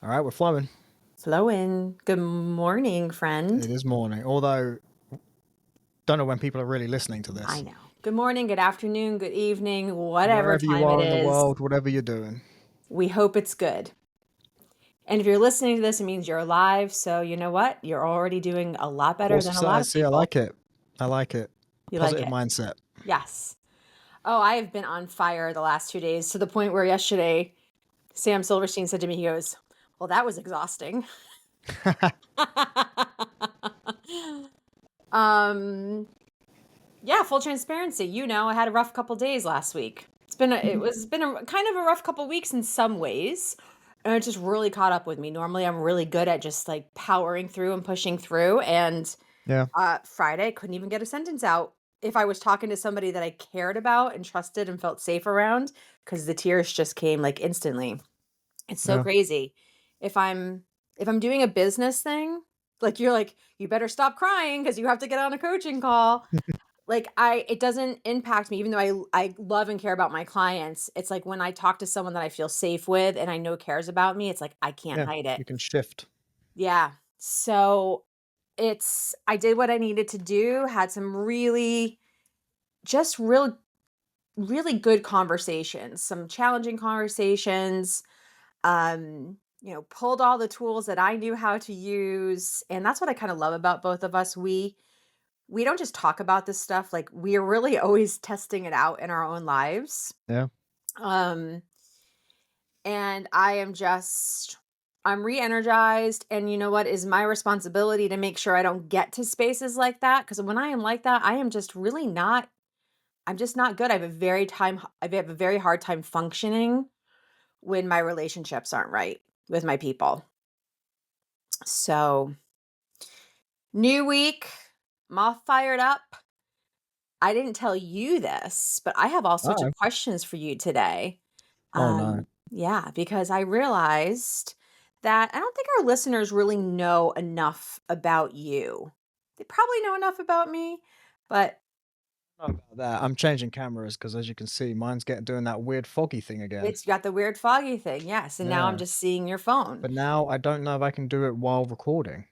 All right, we're flowing. Flowing. Good morning, friend. It is morning, although don't know when people are really listening to I this. know. Good morning, good afternoon, good evening, whatever Wherever you time it are in the is. world, whatever you're doing. We hope it's good. And if you're listening to this, it means you're alive. So, you know what? You're already doing a lot better Course than of a lot of see, I people. like it. I like it. You like Positive it? mindset. Yes. Oh, I have been on fire the last 2 days to the point where yesterday Sam Silverstein said to me, he goes, "Well, that was exhausting." um, Yeah, full transparency. I had a rough couple days last week. It was been a kind of a rough couple weeks in some ways. And it just really caught up with me. Normally I'm really good at just like powering through and pushing through. And Yeah, Friday couldn't even get a sentence out if I was talking to somebody that I cared about and trusted and felt safe around, because the tears just came like instantly. It's so yeah. crazy. If I'm if I'm doing a business thing, like you're like, you better stop crying because you have to get on a coaching call. Like, I it doesn't impact me even though I love and care about my clients. It's like when I talk to someone that I feel safe with and I know cares about me, it's like I can't Yeah, hide it. you can shift. Yeah. So, I did what I needed to do, had some really just really good conversations, some challenging conversations, pulled all the tools that I knew how to use, and that's what I kinda love about both of us. We don't just talk about this stuff, like, we are really always testing it out in our own lives. Yeah, Um, and I'm re-energized, and you know what is my responsibility to make sure I don't get to spaces like that, because when I am like that, I am just really not I'm just not good. I have a very hard time functioning when my relationships aren't right with my people. So, new week, I'm all fired up. I didn't tell you this, but I have all sorts of oh, questions for you today. oh no. Yeah, because I realized that I don't think our listeners really know enough about you. They probably know enough about me, but Not about that. I'm changing cameras because, as you can see, mine's getting doing that weird foggy thing again. it's got the weird foggy thing. Yes. And now I'm Yeah, just seeing your phone. but now I don't know if I can do it while recording.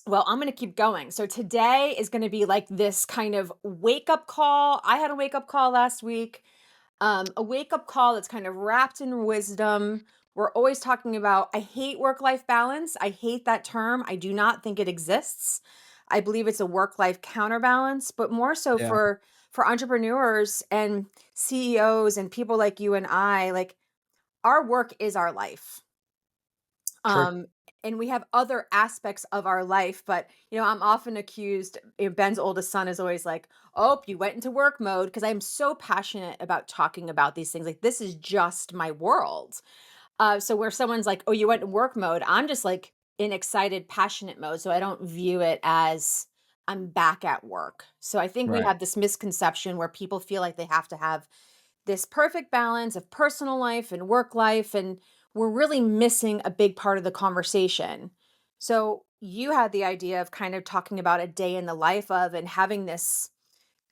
Well, I'm going to keep going. So today is going to be like this kind of wake up call. I had a wake up call last week. A wake up call that's kind of wrapped in wisdom. We're always talking about, I hate work life balance. I hate that term. I do not think it exists. I believe it's a work life counterbalance, but more so Yeah, for entrepreneurs and CEOs and people like you and I, like our work is our life. true. Um, and we have other aspects of our life, but I'm often accused. Ben's oldest son is always like, "Oh, you went into work mode," because I'm so passionate about talking about these things. Like this is just my world. So where someone's like, "Oh, you went in work mode," I'm just like in excited, passionate mode. So I don't view it as I'm back at work. So I think we Right. have this misconception where people feel like they have to have this perfect balance of personal life and work life, and we're really missing a big part of the conversation. So you had the idea of kind of talking about a day in the life of and having this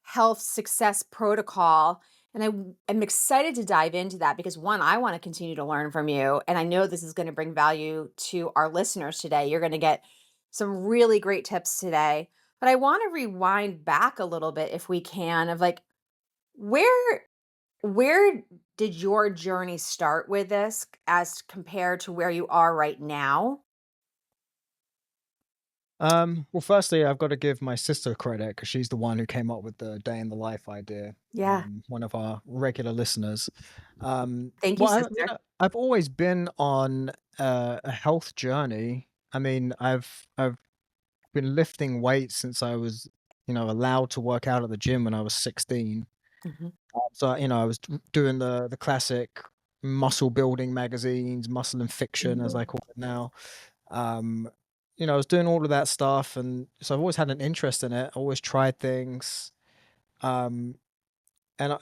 health success protocol, and am excited to dive into that because one, I want to continue to learn from you, and I know this is going to bring value to our listeners today. You're going to get some really great tips today, but I want to rewind back a little bit if we can, of like where where did your journey start with this as compared to where you are right now? Well, firstly, I've got to give my sister credit because she's the one who came up with the day in the life idea. Yeah. One of our regular listeners. Thank you, Well, sister. I've always been on a health journey. I mean, I've been lifting weights since I was, allowed to work out at the gym when I was 16. Mhm. So, I was doing the classic muscle building magazines, Muscle and Fiction, as I Mhm. call it now. Um, I was doing all of that stuff, and so I've always had an interest in it. Always tried things, um, and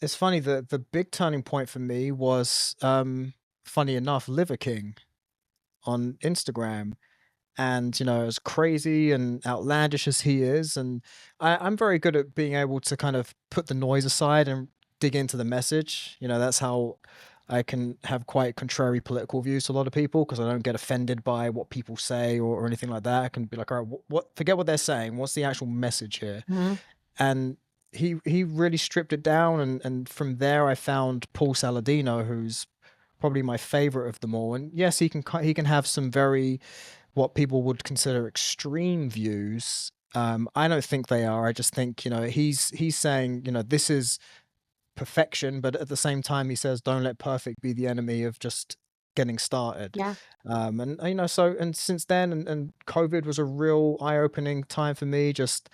it's funny. The big turning point for me was, funny enough, Liver King on Instagram. And as crazy and outlandish as he is, and I'm very good at being able to kind of put the noise aside and dig into the message. That's how I can have quite contrary political views to a lot of people because I don't get offended by what people say or anything like that. I can be like, all right, what forget what they're saying. What's the actual message here? Mhm. And he really stripped it down, and from there I found Paul Saladino, who's probably my favorite of them all. And yes, he can have some very what people would consider extreme views. I don't think they are. I just think, he's saying, this is perfection, but at the same time, he says, "Don't let perfect be the enemy of just getting started." Yeah. And so and since then, and COVID was a real eye-opening time for me. Just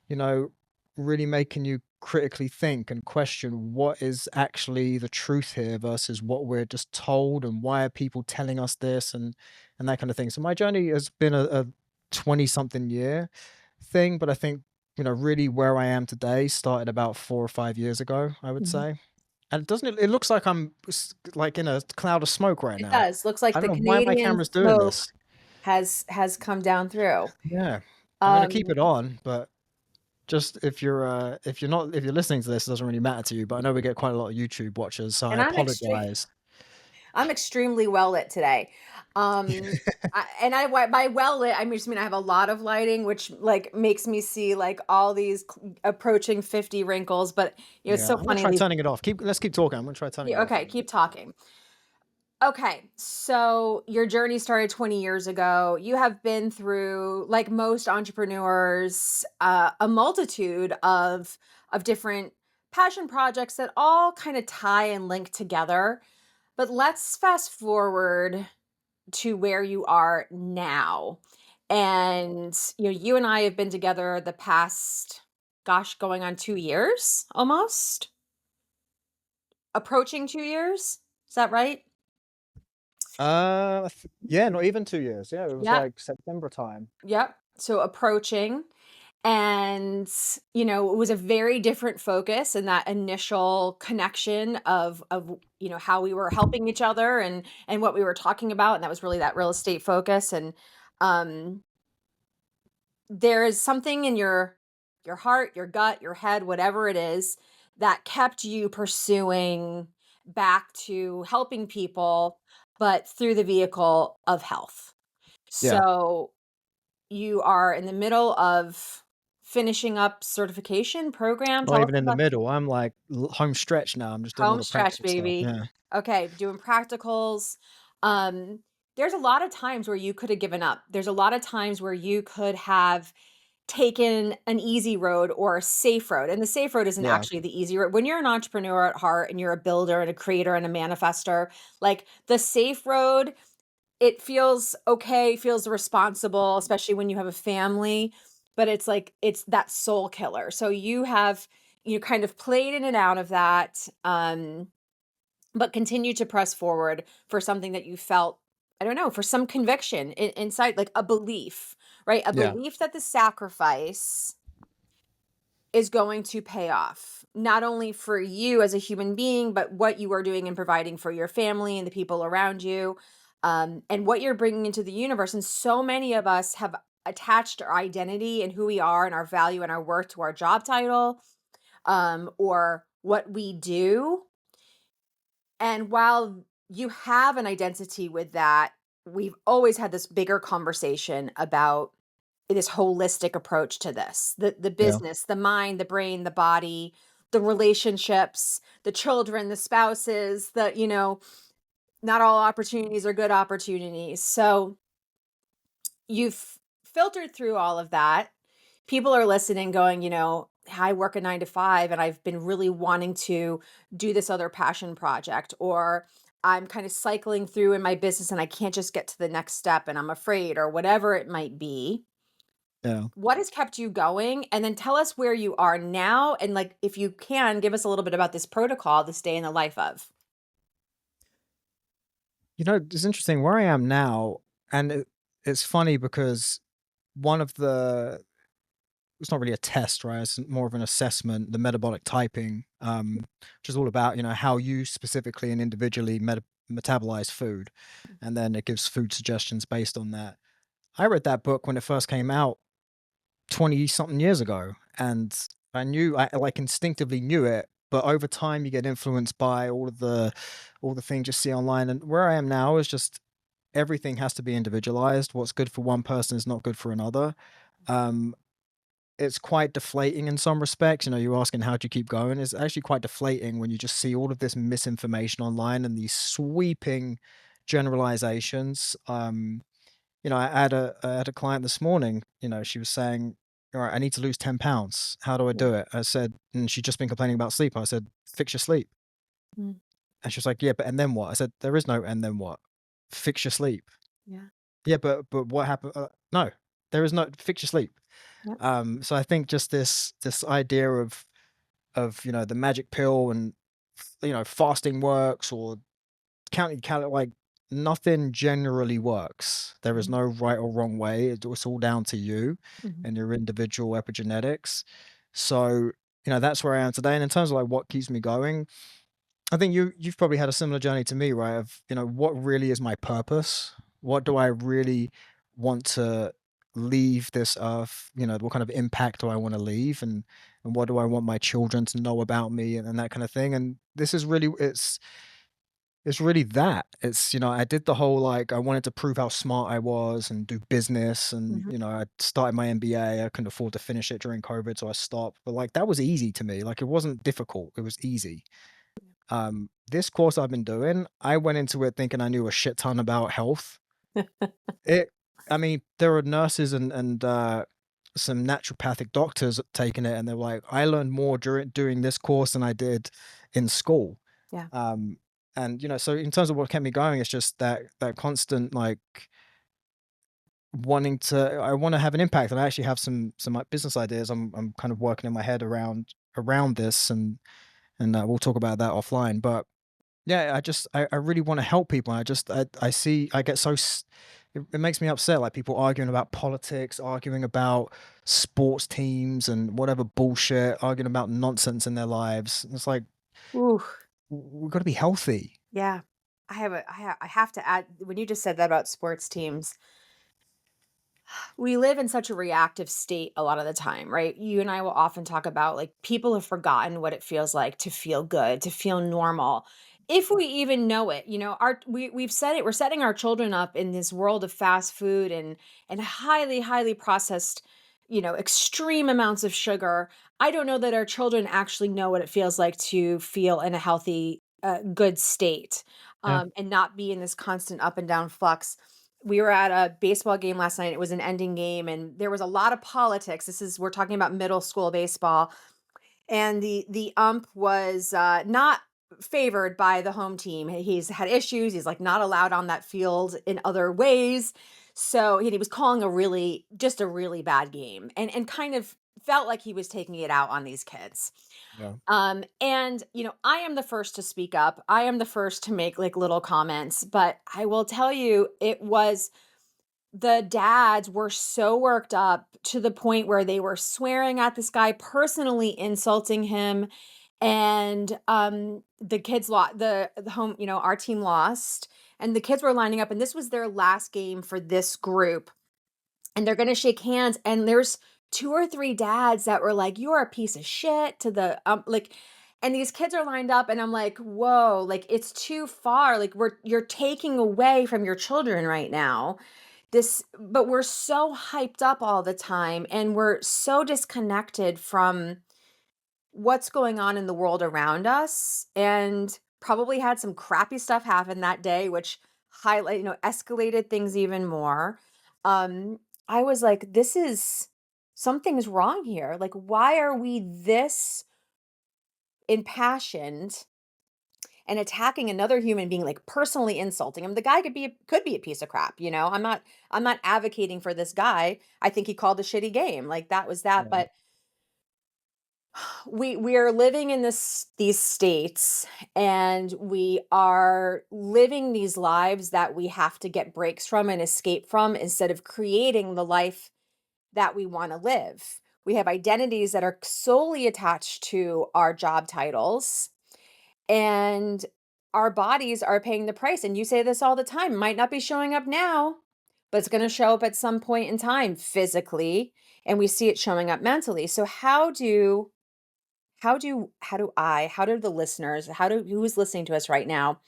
you know, really making you critically think and question what is actually the truth here versus what we're just told, and why are people telling us this, and that kind of thing. So my journey has been a 20 something year thing, but I think really where I am today started about 4 or 5 years ago, I would Mhm. say. And doesn't it looks like I'm like in a cloud of smoke right It now. does. Looks like I don't the know why my Canadian camera's doing smoke this. has come down through. Yeah. I'm gonna keep Um, it on, but just if you're listening to this, it doesn't really matter to you, but I know we get quite a lot of YouTube watchers, so I and apologize. I'm extremely well lit today. By well lit, I just mean I have a lot of lighting, which like makes me see like all these approaching 50 wrinkles. But it's Yeah, so I'm gonna funny. try These turning it off. Let's keep talking. I'm gonna try turning it off in okay, a minute. keep talking. Okay, so your journey started 20 years ago. You have been through, like most entrepreneurs, a multitude of different passion projects that all kind of tie and link together. But let's fast forward to where you are now. And you and I have been together the past, gosh, going on 2 years almost, approaching 2 years. Is that right? Yeah, not even 2 years. Yeah, it was Yep. like September time. Yep. So approaching. And, it was a very different focus in that initial connection of how we were helping each other and what we were talking about. And that was really that real estate focus. And um there is something in your heart, your gut, your head, whatever it is, that kept you pursuing back to helping people, but through the vehicle of health. Yeah. So you are in the middle of finishing up certification program. Not Tell us even in the about middle. I'm like home stretch now. I'm just doing all home the stretch, practical stuff. baby. Yeah. Okay, doing practicals. Um, there's a lot of times where you could have given up. There's a lot of times where you could have taken an easy road or a safe road. And the safe road isn't Yeah. actually the easy road. When you're an entrepreneur at heart and you're a builder and a creator and a manifester, like the safe road, it feels okay, feels responsible, especially when you have a family, but it's like it's that soul killer. So you kind of played in and out of that, but continue to press forward for something that you felt, I don't know, for some conviction inside, like a belief, right? A Yeah. belief that the sacrifice is going to pay off, not only for you as a human being, but what you are doing and providing for your family and the people around you, and what you're bringing into the universe. And so many of us have attached our identity and who we are and our value and our worth to our job title, or what we do. And while you have an identity with that, we've always had this bigger conversation about this holistic approach to this, the Yeah. business, the mind, the brain, the body, the relationships, the children, the spouses, not all opportunities are good opportunities. So you've filtered through all of that. People are listening going, I work a 9 to 5 and I've been really wanting to do this other passion project, or I'm kind of cycling through in my business and I can't just get to the next step and I'm afraid, or whatever it might be. Yeah. What has kept you going? And then tell us where you are now. And like, if you can, give us a little bit about this protocol, this day in the life of. It's interesting where I am now, and it's funny because one of the it's not really a test, right? It's more of an assessment, the metabolic typing, which is all about, how you specifically and individually metabolize food. And then it gives food suggestions based on that. I read that book when it first came out 20 something years ago. And I like instinctively knew it but over time you get influenced by all the things you see online. And where I am now is just everything has to be individualized. What's good for one person is not good for another. Um, it's quite deflating in some respects. You know, you're asking how do you keep going? It's actually quite deflating when you just see all of this misinformation online and these sweeping generalizations. You know, I had a client this morning, you know, she was saying, "All right, I need to lose 10 pounds. How do I Yeah. do it?" I said, and she'd just been complaining about sleep. I said, "Fix your sleep." Mm. And she was like, "Yeah, but and then what?" I said, "There is no and then what. Fix your sleep." Yeah. Yeah, but what happened? No, there is no fix your sleep. Yep. So I think just this idea you know the magic pill and you know fasting works or counting calories like nothing generally works. There is Mhm. no right or wrong way. It's all down to you Mhm. and your individual epigenetics. So you know that's where I am today. And in terms of like what keeps me going, I think you've probably had a similar journey to me, right? Of you know what really is my purpose? What do I really want to leave this earth? You know, what kind of impact do I want to leave, and what do I want my children to know about me, and that kind of thing. And this is really it's really that. It's you know I did the whole like I wanted to prove how smart I was and do business, and Mhm. you know I started my MBA. I couldn't afford to finish it during COVID, so I stopped. But like that was easy to me. Like it wasn't difficult. It was easy. This course I've been doing, I went into it thinking I knew a shit ton about health. It I mean, there are nurses and some naturopathic doctors taking it, and they're like, "I learned more during doing this course than I did in school." Yeah. Um, and, you know, so in terms of what kept me going, it's just that constant, like, wanting to I wanna have an impact, and I actually have some, like, business ideas I'm kind of working in my head around this, and we'll talk about that offline, but yeah, I really wanna help people, and I see I get so it makes me upset, like, people arguing about politics, arguing about sports teams and whatever bullshit, arguing about nonsense in their lives. It's like, Ooh. we've gotta be healthy. Yeah. I have to add when you just said that about sports teams, we live in such a reactive state a lot of the time, right? You and I will often talk about like people have forgotten what it feels like to feel good, to feel normal. If we even know it, you know, we've said it, we're setting our children up in this world of fast food and highly processed, you know, extreme amounts of sugar. I don't know that our children actually know what it feels like to feel in a healthy, good state, Yeah, and not be in this constant up and down flux. We were at a baseball game last night. It was an ending game and there was a lot of politics. We're talking about middle school baseball, and the ump was not favored by the home team. He's had issues. He's like not allowed on that field in other ways. So he was calling a really bad game and kind of felt like he was taking it out on these kids. yeah, And you know, I am the first to speak up. I am the first to make like little comments, but I will tell you, it was the dads were so worked up to the point where they were swearing at this guy, personally insulting him, and, the kids lost the home you know, our team lost, and the kids were lining up, and this was their last game for this group, and they're gonna shake hands, and there's 2 or 3 dads that were like, "You're a piece of shit," to the, like, and these kids are lined up, and I'm like, "Whoa, like, it's too far, like, you're taking away from your children right now." But we're so hyped up all the time, and we're so disconnected from what's going on in the world around us, and probably had some crappy stuff happen that day, which escalated things even more. I was like, this is something's wrong here. Like, why are we this impassioned and attacking another human being, like personally insulting him? The guy could be a piece of crap, you know. I'm not advocating for this guy. I think he called a shitty game. Like that was that. yeah, But we are living in these states, and we are living these lives that we have to get breaks from and escape from instead of creating the life that we want to live. We have identities that are solely attached to our job titles, and our bodies are paying the price. And you say this all the time, might not be showing up now, but it's going to show up at some point in time physically, and we see it showing up mentally. So how do the listeners, how do who is listening to us right now,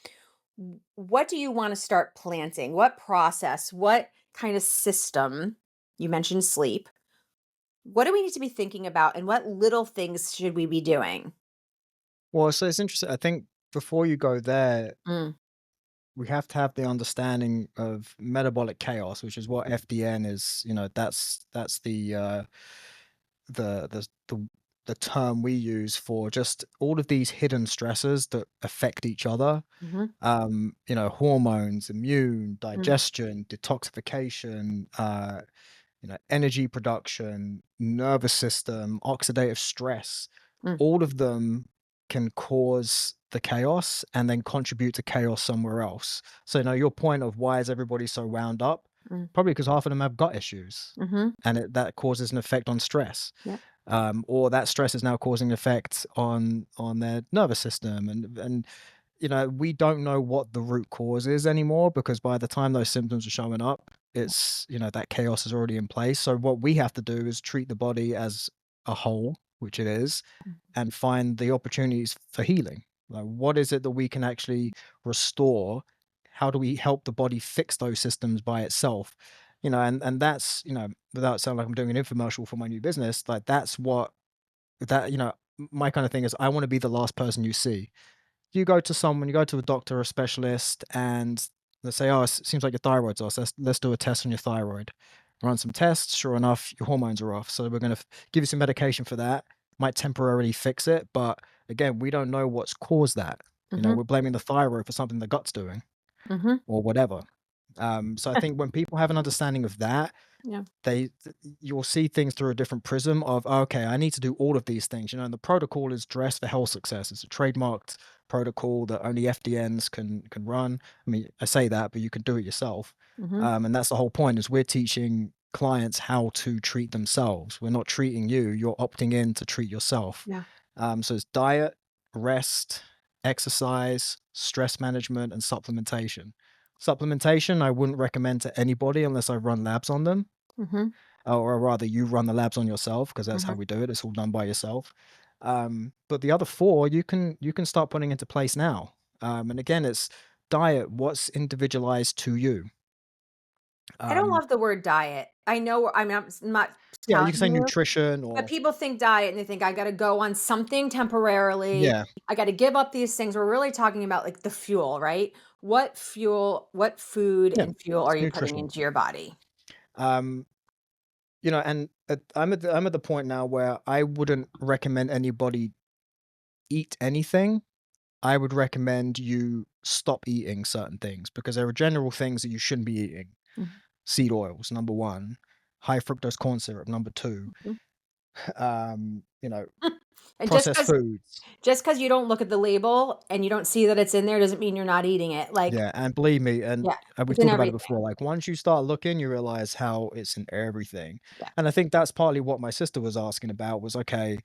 what do you want to start planting? What process? What kind of system? You mentioned sleep. What do we need to be thinking about and what little things should we be doing? Well, so it's interesting. I think before you go there, Mm, we have to have the understanding of metabolic chaos, which is what FDN is. That's the the the the term we use for just all of these hidden stressors that affect each other. mhm, Hormones, immune, mm, digestion, detoxification, energy production, nervous system, oxidative stress, mm, all of them can cause the chaos and then contribute to chaos somewhere else. So now your point of why is everybody so wound up? mm, Probably because half of them have gut issues, mhm. and that causes an effect on stress, Yep. or that stress is now causing an effect on their nervous system, and we don't know what the root cause is anymore because by the time those symptoms are showing up, it's, that chaos is already in place. So what we have to do is treat the body as a whole, which it is, Mm, and find the opportunities for healing. Like, what is it that we can actually restore? How do we help the body fix those systems by itself? And that's, without sounding like I'm doing an infomercial for my new business, like that's what that, my kind of thing is I want to be the last person you see. You go to a doctor or a specialist, and they say, "Oh, it seems like your thyroid's off. Let's do a test on your thyroid." Run some tests. Sure enough, your hormones are off. So we're going to give you some medication for that. Might temporarily fix it, but again, we don't know what's caused that. mhm, We're blaming the thyroid for something the gut's doing mhm. or whatever. So I think when people have an understanding of that, Yeah. you'll see things through a different prism of, okay, I need to do all of these things, and the protocol is dress for health success. It's a trademarked protocol that only FDNs can run. I mean, I say that, but you can do it yourself. Mhm. And that's the whole point, is we're teaching clients how to treat themselves. We're not treating you, you're opting in to treat yourself. Yeah. So it's diet, rest, exercise, stress management, and supplementation. Supplementation, I wouldn't recommend to anybody unless I run labs on them, Mhm. or rather you run the labs on yourself, because that's how Mhm. we do it. It's all done by yourself. But the other four you can start putting into place now. And again, it's diet. What's individualized to you? I don't Um, love the word diet. I know I'm not yeah, you telling can say you, nutrition but or people think diet and they think I gotta go on something temporarily. yeah, I gotta give up these things. We're really talking about like the fuel, right? What food yeah, and fuel are it's you putting nutrition. into your body? Um, and I'm at the point now where I wouldn't recommend anybody eat anything. I would recommend you stop eating certain things because there are general things that you shouldn't be eating. Mhm, Seed oils, number 1, high fructose corn syrup, number 2, mhm. um, you know, And processed foods. just because you don't look at the label and you don't see that it's in there doesn't mean you're not eating it. Like, Yeah, and believe me, and yeah, we've it's in talked about it everything. before, like, once you start looking, you realize how it's in everything, Yeah. and I think that's partly what my sister was asking about was, okay,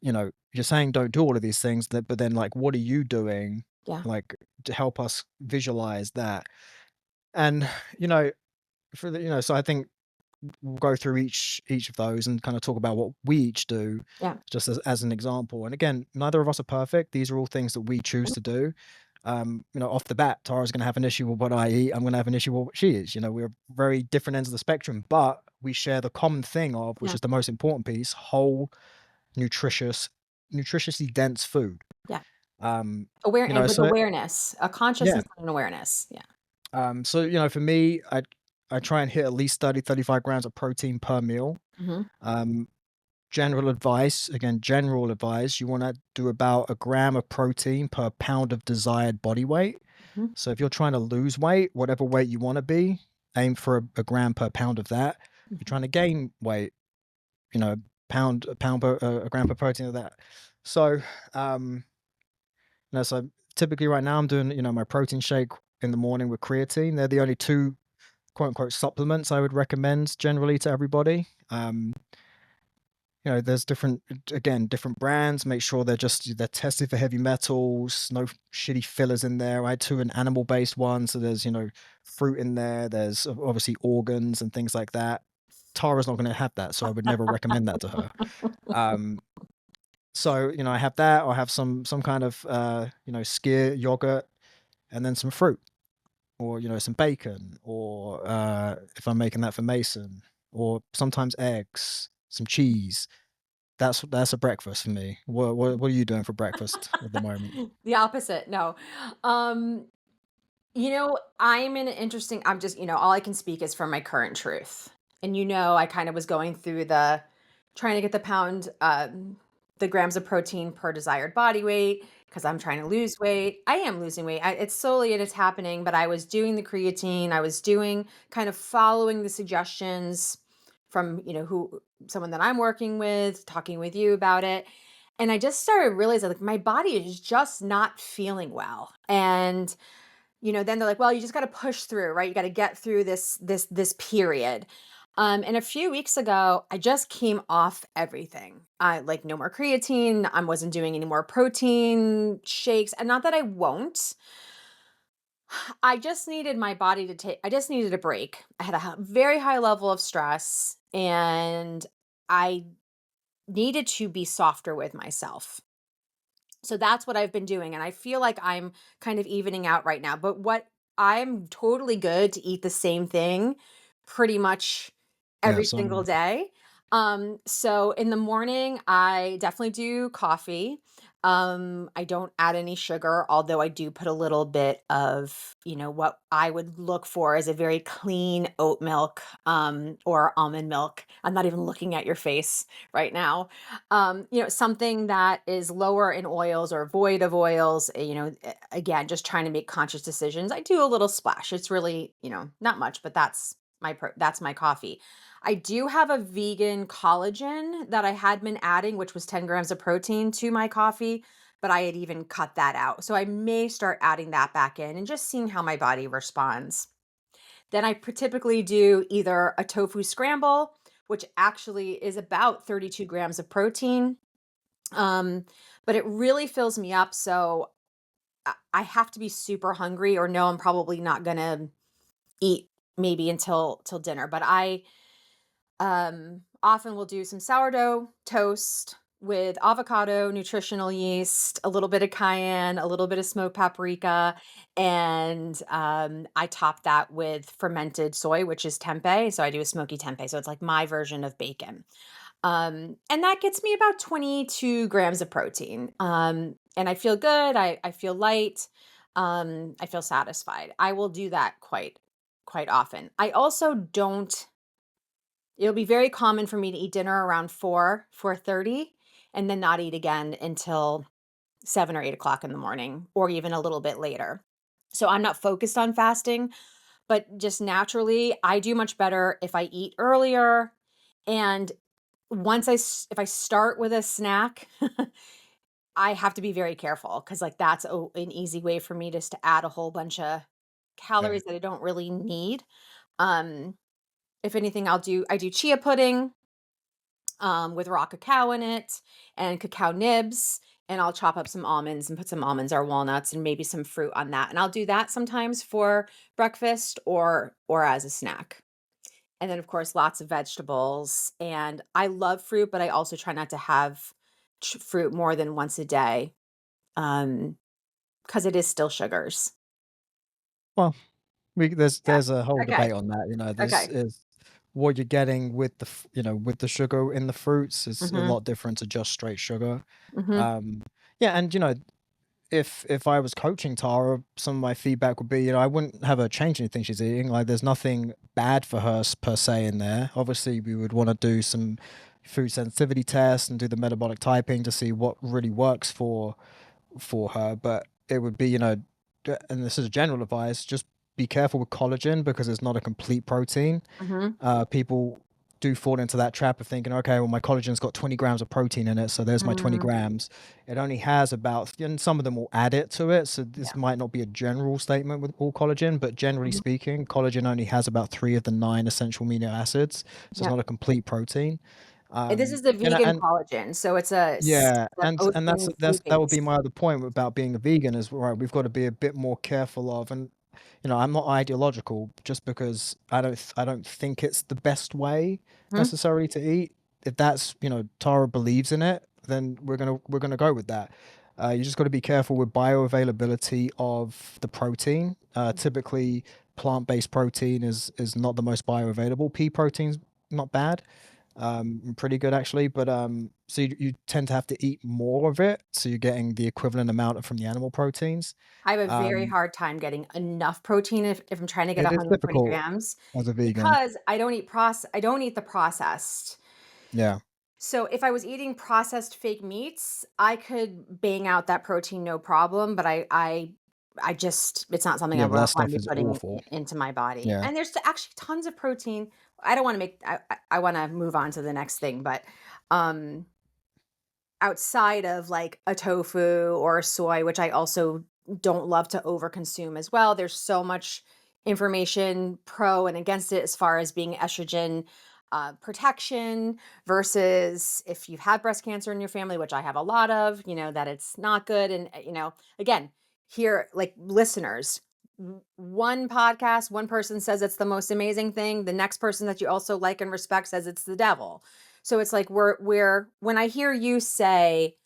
you're saying don't do all of these things, but then, like, what are you doing, Yeah. like, to help us visualize that? And, you know, so I think we'll go through each of those and kind of talk about what we each do, Yeah. just as an example. And again, neither of us are perfect. These are all things that we choose to do. Off the bat, Tara's going to have an issue with what I eat. I'm going to have an issue with what she is. We're very different ends of the spectrum, but we share the common thing of, which Yeah. is the most important piece: whole, nutritious, nutritiously dense food. Yeah. Um, Aware you and know, with so awareness, a yeah. consciousness and an awareness. Yeah. For me, I try and hit at least 30-35 grams of protein per meal. Mhm. Um, General advice, again, general advice, you wanna do about a gram of protein per pound of desired body weight. Mhm. So if you're trying to lose weight, whatever weight you wanna be, aim for a gram per pound of that. If you're Mhm. trying to gain weight, you know, a pound per a gram per protein of that. So, um, so typically right now I'm doing, my protein shake in the morning with creatine. They're the only 2 quote unquote supplements I would recommend generally to everybody. There's different brands. Make sure they're tested for heavy metals, no shitty fillers in there. I had 2 an animal-based one, so there's, fruit in there. There's obviously organs and things like that. Tara's not gonna have that, so I would never recommend that to her. Um, So, I have that, or I have some kind of, skyr yogurt, and then some fruit, or, some bacon, or, if I'm making that for Mason, or sometimes eggs, some cheese. That's a breakfast for me. What are you doing for breakfast at the moment? The opposite, no. Um, I'm in an interesting I'm just, all I can speak is from my current truth. And I kind of was going through the trying to get the grams of protein per desired body weight because I'm trying to lose weight. I am losing weight. It's slowly and it's happening, but I was doing the creatine. I was doing kind of following the suggestions from, who someone that I'm working with, talking with you about it. And I just started realizing like my body is just not feeling well. And then they're like, "Well, you just gotta push through, right? You gotta get through this period." And a few weeks ago, I just came off everything. I like no more creatine. I wasn't doing any more protein shakes. And not that I won't. I just needed my body to take, I just needed a break. I had a very high level of stress and I needed to be softer with myself. So that's what I've been doing, and I feel like I'm kind of evening out right now, but what I'm totally good to eat the same thing pretty much Yeah, every single same. day. So in the morning, I definitely do coffee. I don't add any sugar, although I do put a little bit of, what I would look for as a very clean oat milk, or almond milk. I'm not even looking at your face right now. Something that is lower in oils or void of oils, again, just trying to make conscious decisions. I do a little splash. It's really, not much, but that's my coffee. I do have a vegan collagen that I had been adding, which was 10 grams of protein to my coffee, but I had even cut that out. So I may start adding that back in and just seeing how my body responds. Then I typically do either a tofu scramble, which actually is about 32 grams of protein. Um, but it really fills me up. So I have to be super hungry or no, I'm probably not gonna eat maybe until till dinner. But I often will do some sourdough toast with avocado, nutritional yeast, a little bit of cayenne, a little bit of smoked paprika, and I top that with fermented soy, which is tempeh. So I do a smoky tempeh. So it's like my version of bacon. And that gets me about 22 grams of protein. And I feel good. I feel light. I feel satisfied. I will do that quite often. I also don't It'll be very common for me to eat dinner around 4:30, and then not eat again until 7 or 8 o'clock in the morning, or even a little bit later. So I'm not focused on fasting, but just naturally, I do much better if I eat earlier. And if I start with a snack, I have to be very careful because like that's an easy way for me just to add a whole bunch of Okay. calories that I don't really need. Um, if anything, I do chia pudding with raw cacao in it and cacao nibs. And I'll chop up some almonds and put some almonds or walnuts and maybe some fruit on that. And I'll do that sometimes for breakfast or as a snack. And then of course lots of vegetables. And I love fruit, but I also try not to have fruit more than once a day because it is still sugars. Well, Yeah. there's a whole Okay. debate on that. There's Okay. is what you're getting with with the sugar in the fruits is a Mhm. lot different to just straight sugar. Mhm. Um, yeah, and if I was coaching Tara, some of my feedback would be, I wouldn't have her change anything she's eating. Like, there's nothing bad for her per se in there. Obviously, we would want to do some food sensitivity tests and do the metabolic typing to see what really works for her. But it would be, and this is general advice, just be careful with collagen because it's not a complete protein. Mhm. People do fall into that trap of thinking, okay, well, my collagen's got 20 grams of protein in it, so there's my 20 Mhm. grams. It only has about, and some of them will add it to it. So this Yeah. might not be a general statement with all collagen, but generally Mhm. speaking, collagen only has about three of the nine essential amino acids. So it's Yep. not a complete protein. And this is the And, vegan and collagen, so it's a yeah, and ocean that would be food-based. my other point about being a vegan is right. We've got to be a bit more careful of, and I'm not ideological just because I don't think it's the best way Mhm. necessarily to eat. If that's Tara believes in it, then we're gonna go with that. You just got to be careful with bioavailability of the protein. Typically, plant-based protein is not the most bioavailable. Pea protein's not bad, pretty good actually, but so you tend to have to eat more of it, so you're getting the equivalent amount from the animal proteins. I have a very Um, hard time getting enough protein if I'm trying to get it is 120 difficult grams as a vegan. because I don't eat the processed. Yeah, So if I was eating processed fake meats, I could bang out that protein no problem, but I just it's not something I yeah, but that want to stuff be is putting awful. into my body. Yeah. And there's actually tons of protein. I don't want to make I want to move on to the next thing, but um outside of like a tofu or a soy, which I also don't love to overconsume as well. There's so much information pro and against it as far as being estrogen protection versus if you've had breast cancer in your family, which I have a lot of, that it's not good. And, again, here, like listeners, one podcast, one person says it's the most amazing thing. The next person that you also like and respect says it's the devil. So it's like we're when I hear you say,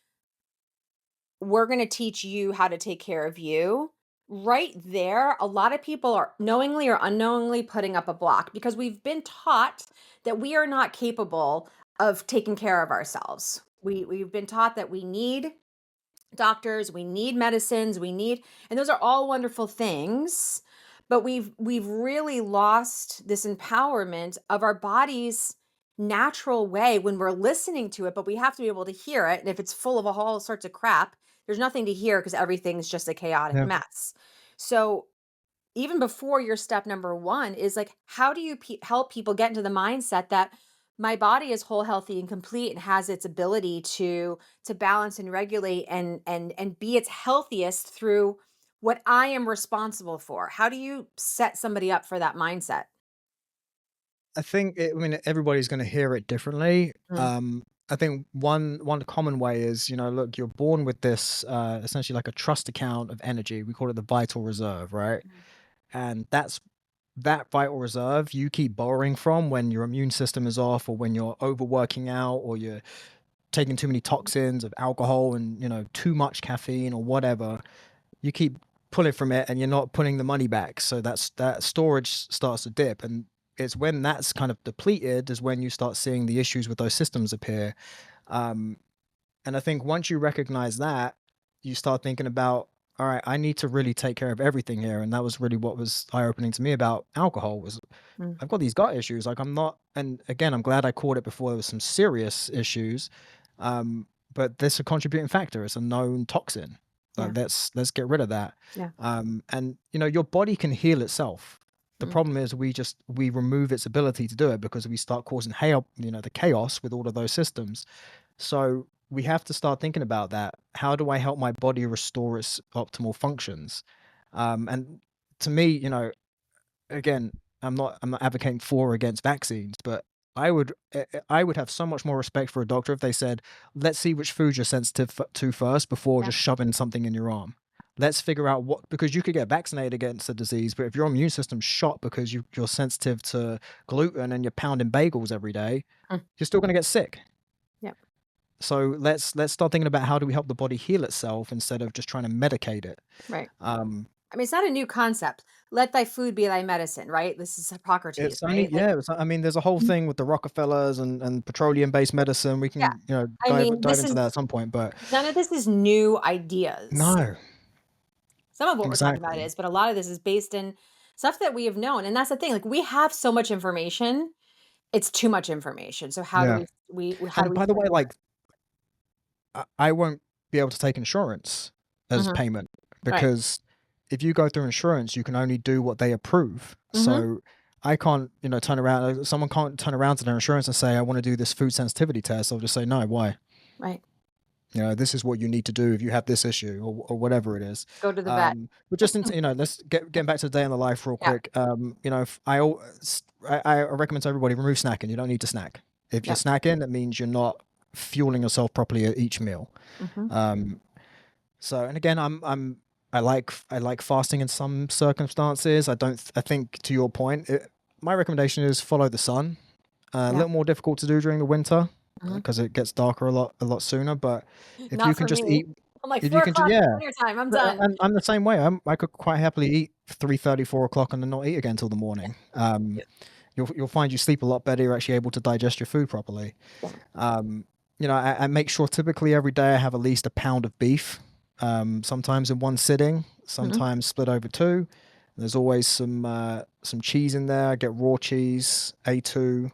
"We're gonna teach you how to take care of you," right there, a lot of people are knowingly or unknowingly putting up a block because we've been taught that we are not capable of taking care of ourselves. We've been taught that we need doctors, we need medicines, we need and those are all wonderful things, but we've really lost this empowerment of our body's natural way when we're listening to it, but we have to be able to hear it. And if it's full of all sorts of crap, there's nothing to hear because everything's just a chaotic Yeah. mess. So even before your step number 1 is like, how do you help people get into the mindset that my body is whole, healthy, and complete and has its ability to balance and regulate and be its healthiest through what I am responsible for? How do you set somebody up for that mindset? I mean, everybody's gonna hear it differently. Mm, I think one common way is, look, you're born with this, essentially like a trust account of energy. We call it the vital reserve, right? mhm, And that vital reserve you keep borrowing from when your immune system is off, or when you're overworking out, or you're taking too many toxins of alcohol and, too much caffeine or whatever. You keep pulling from it and you're not putting the money back. So that storage starts to dip. And it's when that's kind of depleted is when you start seeing the issues with those systems appear. Um, and I think once you recognize that, you start thinking about, all right, I need to really take care of everything here. And that was really what was eye opening to me about alcohol was mm, I've got these gut issues. Like I'm not, and again, I'm glad I caught it before there was some serious issues. Um, but this is a contributing factor. It's a known toxin. yeah, Like let's get rid of that. yeah, And your body can heal itself. The mm, problem is we remove its ability to do it because we start causing hail, the chaos with all of those systems. So we have to start thinking about that. How do I help my body restore its optimal functions? And to me, again, I'm not advocating for or against vaccines, but I would have so much more respect for a doctor if they said, "Let's see which food you're sensitive to first before yeah, just shoving something in your arm. Let's figure out what because you could get vaccinated against the disease, but if your immune system's shot because you're sensitive to gluten and you're pounding bagels every day, mm, you're still going to get sick." yeah, So let's start thinking about how do we help the body heal itself instead of just trying to medicate it. right. Um, I mean, it's not a new concept. Let thy food be thy medicine, right? This is Hippocrates, It's only right? Like, yeah, I mean, there's a whole mhm, thing with the Rockefellers and petroleum-based medicine. We yeah. can, I mean, dive this into is that at some point, but none of this is new ideas. no, Some of what we're talking about exactly. is, but a lot of this is based in stuff that we have known, and that's the thing, like, we have so much information, it's too much information, so how do Yeah. we how do And we by the way, sift through like, I won't be able to take insurance it? as Mhm, payment right. because if you go through insurance, you can only do what they approve. Mhm, So I can't, turn around someone can't turn around to their insurance and say, "I wanna do this food sensitivity test." I'll just say, "No, why?" right. This is what you need to do if you have this issue or whatever it is. Go to the vet. But just into, let's get back to the day in the life real Yeah, quick. If I recommend to everybody remove snacking. You don't need to snack. If you're yeah, snacking, that means you're not fueling yourself properly at each meal. mhm, Um, and again, I like fasting in some circumstances. I think to your point, my recommendation is follow the sun. A yeah, little more difficult to do during the winter. Mhm. because it gets darker a lot sooner. But if you Not can for just me. eat, I'm like, if you 4 can, o'clock, yeah. dinner time, I'm done. I'm the same way. I could quite happily eat 3:30, 4 o'clock, and then not eat again till the Yeah, morning. yeah, You'll find you sleep a lot better. You're actually able to digest your food properly. yeah. Um, I make sure typically every day I have at least a pound of beef. Sometimes in one sitting, Mhm. sometimes split over two. There's always some cheese in there. I get raw cheese, A2,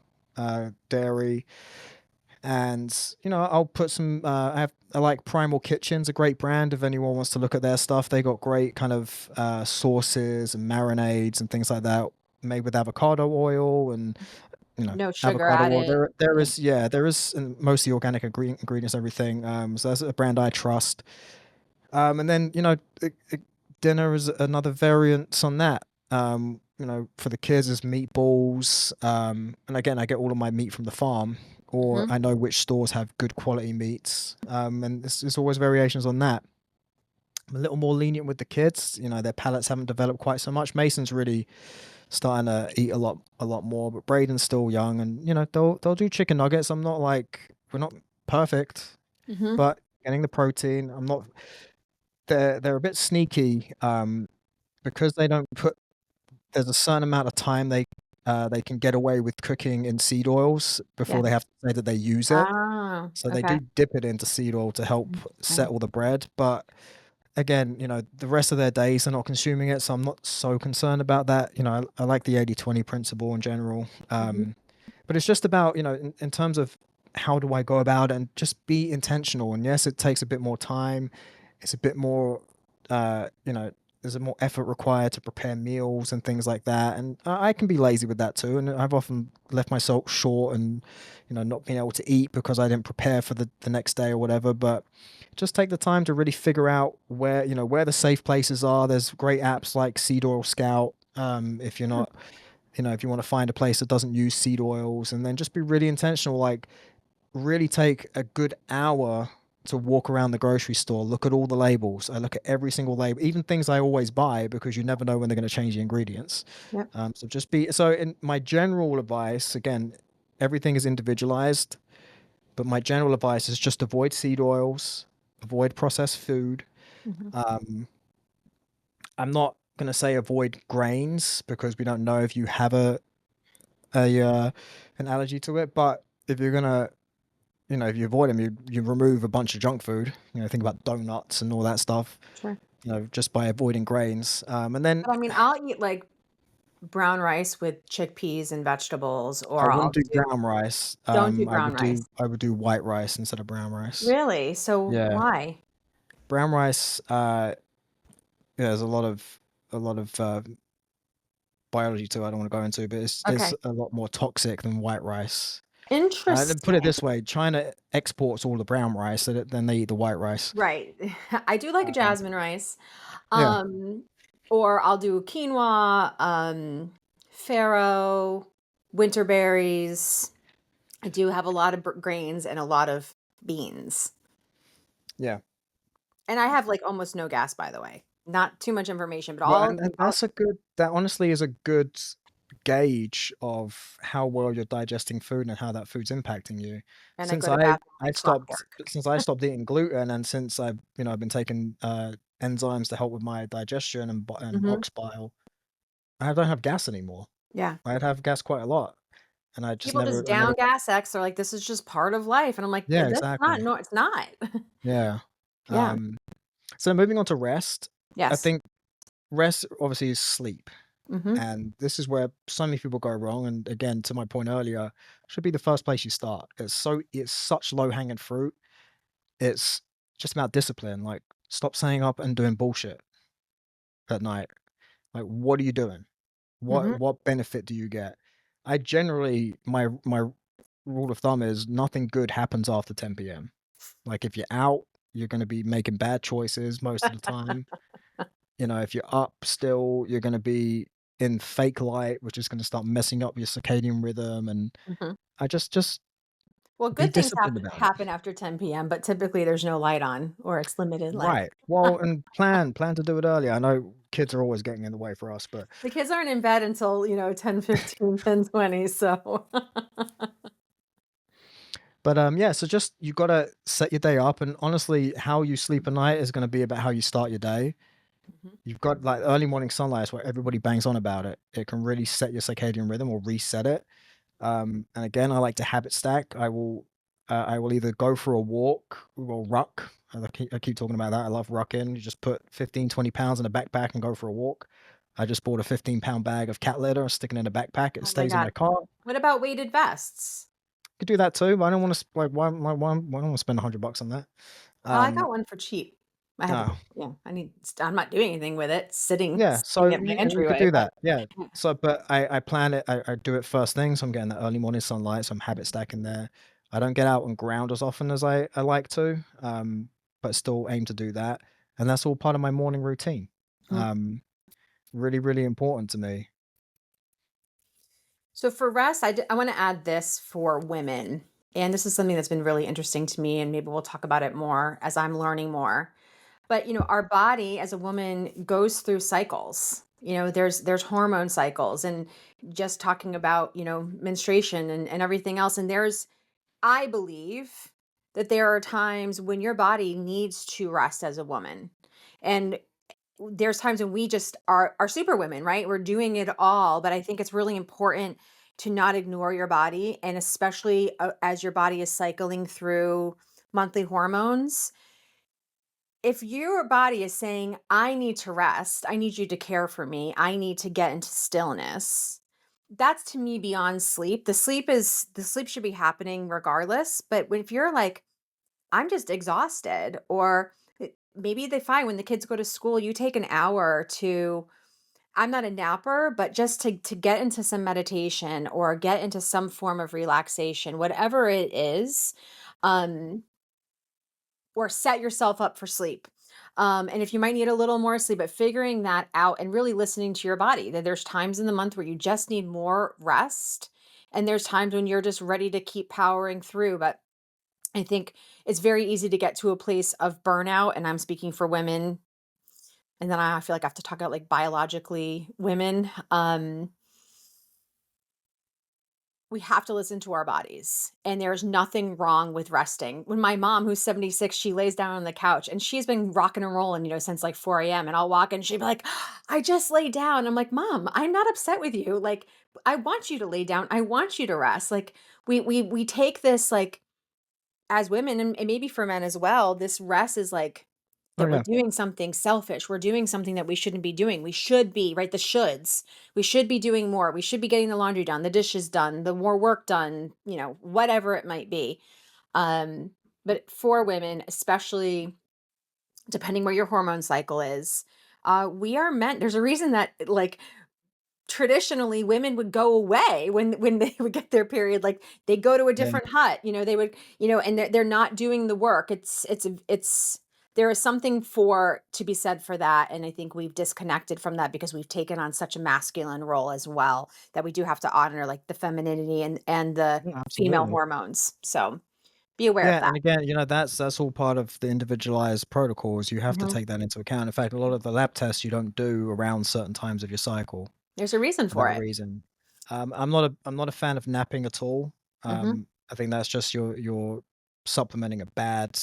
dairy, and I'll put some. I like Primal Kitchen's a great brand. If anyone wants to look at their stuff, they got great kind of sauces and marinades and things like that, made with avocado oil and No sugar avocado oil. added. There Yeah. is, yeah, there is mostly organic ingredients, everything. So that's a brand I trust. And then dinner is another variant on that. For the kids is meatballs. And again, I get all of my meat from the farm, or Mhm. I know which stores have good quality meats. And there's always variations on that. I'm a little more lenient with the kids. Their palates haven't developed quite so much. Mason's really starting to eat a lot more, but Braden's still young, and they'll do chicken nuggets. I'm not like we're not perfect, Mhm. but getting the protein. I'm not. They're a bit sneaky, because they don't put. There's a certain amount of time they can get away with cooking in seed oils Yeah. before they have to say that they use it. Ah, So they okay. do dip it into seed oil to help Okay. settle the bread, but again, the rest of their days they're not consuming it, so I'm not so concerned about that. I like the 80/20 principle in general. Mhm. But it's just about, in terms of how do I go about it and just be intentional. And yes, it takes a bit more time. It's a bit more, there's a more effort required to prepare meals and things like that. And I can be lazy with that too. And I've often left myself short and, not being able to eat because I didn't prepare for the next day or whatever. But just take the time to really figure out where the safe places are. There's great apps like Seed Oil Scout. If you're Hmm. not, if you want to find a place that doesn't use seed oils, and then just be really intentional, like really take a good hour to walk around the grocery store, look at all the labels. I look at every single label, even things I always buy, because you never know when they're going to change the ingredients. Yep. So in my general advice, again, everything is individualized, but my general advice is just avoid seed oils, avoid processed food. Mhm. Um, I'm not going to say avoid grains because we don't know if you have a an allergy to it. But if you're gonna, if you avoid them, you remove a bunch of junk food. Think about donuts and all that stuff. Sure. Just by avoiding grains. And then But I mean, I'll eat like brown rice with chickpeas and vegetables, I or wouldn't I'll do do brown rice. don't do brown rice. I would do white rice instead of brown rice. Really? So Yeah, why? brown rice. Yeah, there's a lot of biology to it. I don't want to go into, but it's Okay. a lot more toxic than white rice. And put it Interesting. this way, China exports all the brown rice, so then they eat the white rice. Right. I do like Um, jasmine rice. yeah, Um, or I'll do quinoa, farro, winter berries. I do have a lot of grains and a lot of beans. yeah. And I have like almost no gas, by the way. Not too much information, but Well, all, and all that honestly is a good gauge of how well you're digesting food and how that food's impacting you. and I Since go to bathroom like since I stopped eating gluten, and since I've been taking enzymes to help with my digestion and clockwork. ox bile, I don't have gas anymore. Yeah. I'd have gas quite a lot, and People just I never. down gas X. They're like, this is just part of life. And I'm like, Yeah, that's not, exactly. no, it's not. Yeah. Yeah. Um, so moving on to rest, I Yes. think rest obviously is sleep. Mm-hmm. And this is where so many people go wrong. And again, to my point earlier, should be the first place you start. It's such low hanging fruit. It's just about discipline. Like, stop staying up and doing bullshit at night. Like, what are you doing? Mm-hmm. What benefit do you get? I generally my rule of thumb is nothing good happens after 10 p.m. Like, if you're out, you're going to be making bad choices most of the time. If you're up still, you're going to be in fake light, which is going to start messing up your circadian rhythm. And Mm-hmm. I just Well, be good things disciplined about it. happen after 10 p.m., but typically there's no light on or it's limited light. Right. Well, and plan to do it earlier. I know kids are always getting in the way for us, but The kids aren't in bed until, 10:15, 10:20. So Yeah, so just you gotta set your day up, and honestly, how you sleep at night is gonna be about how you start your day. Mhm. You've got, like, early morning sunlight is where everybody bangs on about it. It can really set your circadian rhythm or reset it. And again, I like to habit stack. I will either go for a walk or ruck. I keep talking about that. I love rucking. You just put 15, 20 pounds in a backpack and go for a walk. I just bought a 15-pound bag of cat litter, sticking it in a backpack. It Oh my stays in god. my car. What about weighted vests? Could do that too, but I don't want to like why I don't want to spend $100 on that. Oh, I Um, got one for cheap. I have oh, yeah, I'm not doing anything with it, yeah, sitting so at my you could entryway, do but that. Yeah. So, but I plan it. I do it first thing, so I'm getting that early morning sunlight. So I'm habit stacking there. I don't get out on ground as often as I like to, but still aim to do that, and that's all part of my morning routine. Mhm. Really, really important to me. So for rest, I wanna add this for women, and this is something that's been really interesting to me, and maybe we'll talk about it more as I'm learning more. But, our body as a woman goes through cycles. There's hormone cycles and just talking about, menstruation and everything else. And I believe that there are times when your body needs to rest as a woman. And there's times when we just are super women, right? We're doing it all, but I think it's really important to not ignore your body, and especially as your body is cycling through monthly hormones. If your body is saying, I need to rest, I need you to care for me, I need to get into stillness, that's to me beyond sleep. The sleep should be happening regardless. But if you're like, I'm just exhausted, or maybe they find when the kids go to school, you take an hour to, I'm not a napper, but just to get into some meditation or get into some form of relaxation, whatever it is. um or set yourself up for sleep. And if you might need a little more sleep, but figuring that out and really listening to your body, that there's times in the month where you just need more rest. And there's times when you're just ready to keep powering through. But I think it's very easy to get to a place of burnout. And I'm speaking for women. And then I feel like I have to talk about like biologically women. We have to listen to our bodies, and there's nothing wrong with resting. When my mom, who's 76, she lays down on the couch and she's been rocking and rolling, since like 4 a.m. And I'll walk and she'd be like, I just lay down. I'm like, Mom, I'm not upset with you. Like, I want you to lay down. I want you to rest. Like, we take this like as women, and maybe for men as well, this rest is like Oh that we're yeah, doing something selfish. We're doing something that we shouldn't be doing. We should be, right? The shoulds. We should be doing more. We should be getting the laundry done, the dishes done, the more work done, whatever it might be. Um, but for women, especially depending where your hormone cycle is, we are meant, there's a reason that like traditionally women would go away when they would get their period. Like they go to a yeah, different hut, they would, and they're not doing the work. It's there is something for to be said for that. And I think we've disconnected from that because we've taken on such a masculine role as well, that we do have to honor like the femininity and the yeah, female absolutely. hormones. So be aware of Yeah, that. and again, that's all part of the individualized protocols. You have to Mhm. take that into account. In fact, a lot of the lab tests you don't do around certain times of your cycle There's a reason for for that it. reason. I'm not a fan of napping at all. Hmm. I think that's just you're supplementing a bad